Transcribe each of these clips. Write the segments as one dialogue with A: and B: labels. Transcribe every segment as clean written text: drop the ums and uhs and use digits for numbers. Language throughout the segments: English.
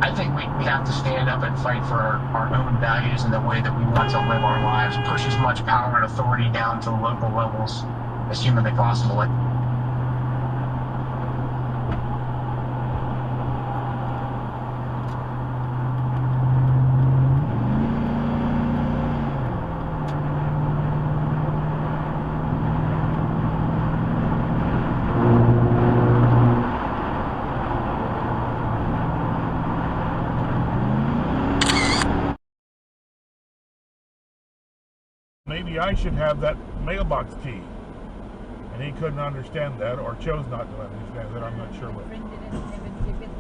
A: I think we have to stand up and fight for our own values and the way that we want to live our lives, push as much power and authority down to the local levels as humanly possible.
B: Maybe I should have that mailbox key. And he couldn't understand that, or chose not to understand that. I'm not sure what.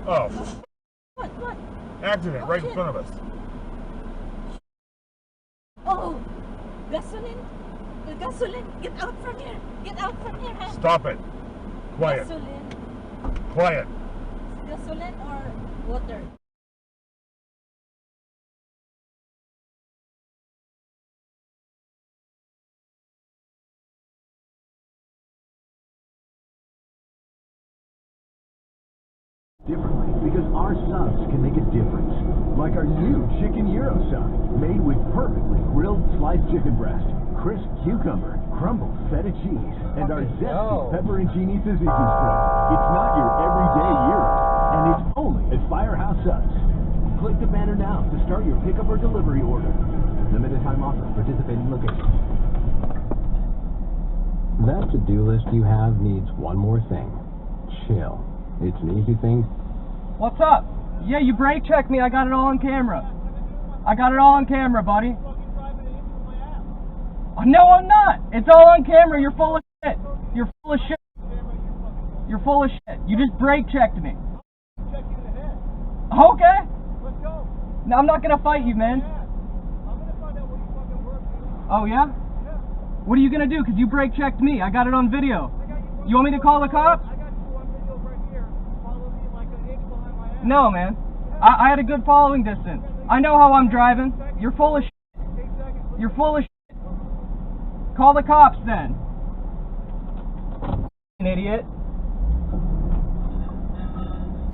B: Oh.
C: What?
B: Accident right in front of us.
C: Oh, gasoline. Gasoline. Get out from here. Get out from here, huh?
B: Stop it. Quiet.
C: Gasoline.
B: Quiet.
C: Gasoline or water?
D: Differently, because our subs can make a difference. Like our new Chicken Gyro sub, made with perfectly grilled sliced chicken breast, crisp cucumber, crumbled feta cheese, and our zesty pepperoncini tzatziki spread. It's not your everyday gyro, and it's only at Firehouse Subs. Click the banner now to start your pickup or delivery order. Limited time offer, participating locations.
E: That to-do list you have needs one more thing. Chill. It's an easy thing.
F: What's up? Yeah, you brake checked me. I got it all on camera. I got it all on camera, buddy. No, I'm not. It's all on camera. You're full of shit. You're full of shit. You're full of shit. You just brake checked me. Okay.
G: Let's go.
F: No, I'm not gonna fight you, man.
G: I'm gonna find out what you fucking work, dude.
F: Oh, yeah?
G: Yeah.
F: What are you gonna do? Because you brake checked me. I got it on video. You want me to call the cops?
G: I got you on video right here. Follow me like an inch behind my ass.
F: No, man. I had a good following distance. I know how I'm driving. You're full of shit. You're full of shit. Call the cops then. An idiot.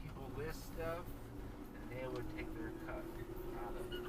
H: People list stuff, and they would take their cut out of it.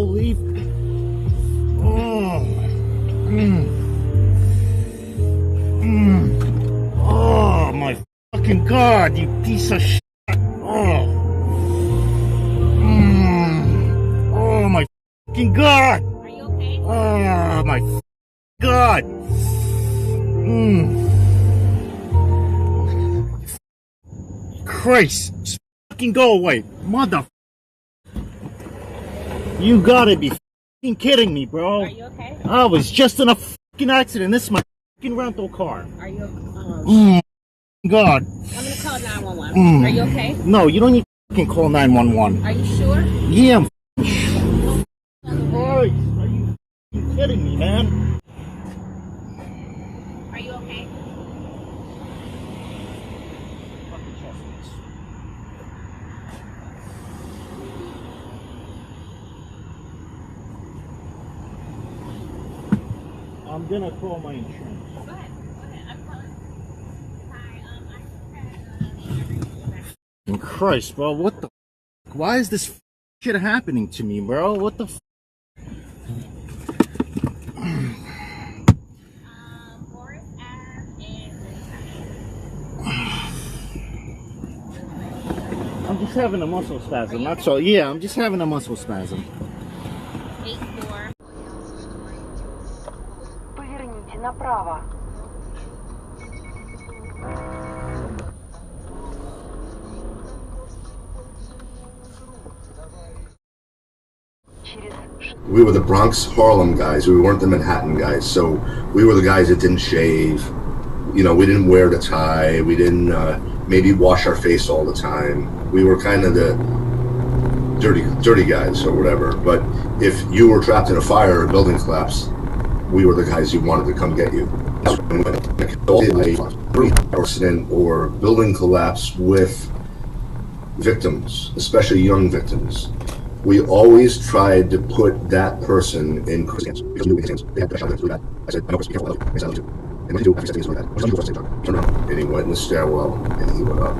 B: believe? Oh, oh my fucking God, you piece of shit. Oh, oh my fucking God.
C: Are you okay?
B: Oh my God. Christ, just fucking go away, mother. You gotta be fucking kidding me, bro.
C: Are you okay?
B: I was just in a fucking accident. This is my fucking rental car.
C: Are you?
B: God.
C: I'm gonna call 911. Are you okay?
B: No, you don't need to fucking call 911.
C: Are you sure?
B: Yeah, I'm Christ, are you fucking kidding me, man?
C: Are you okay?
B: I'm gonna call my insurance.
C: Go ahead. I'm calling. Hi,
B: Christ, bro, what the why is this shit happening to me, bro? What the
C: Forest Ave and
B: I'm just having a muscle spasm. That's all. Yeah, I'm just having a muscle spasm.
C: 8-4.
I: Поверните направо.
J: We were the Bronx Harlem guys. We weren't the Manhattan guys. So we were the guys that didn't shave. You know, we didn't wear the tie. We didn't maybe wash our face all the time. We were kind of the dirty guys or whatever. But if you were trapped in a fire or a building collapse, we were the guys who wanted to come get you. Accident or building collapse with victims, especially young victims. We always tried to put that person in Chris' hands. Because he knew his hands. They had I said, I know Chris, be careful. I said, and when he do, after 6 days, like that. I was on the same time. He turned around and he went in the stairwell and he went up.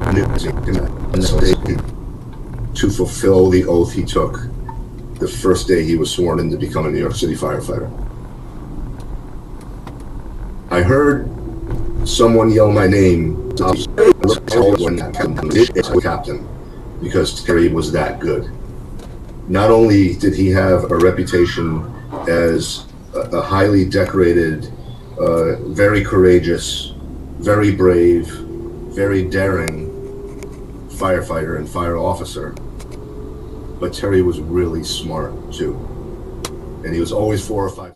J: I knew his hands. To fulfill the oath he took the first day he was sworn in to become a New York City firefighter. I heard someone yell my name. I looked when captain, because Terry was that good. Not only did he have a reputation as a highly decorated, very courageous, very brave, very daring firefighter and fire officer, but Terry was really smart too. And he was always 4 or 5.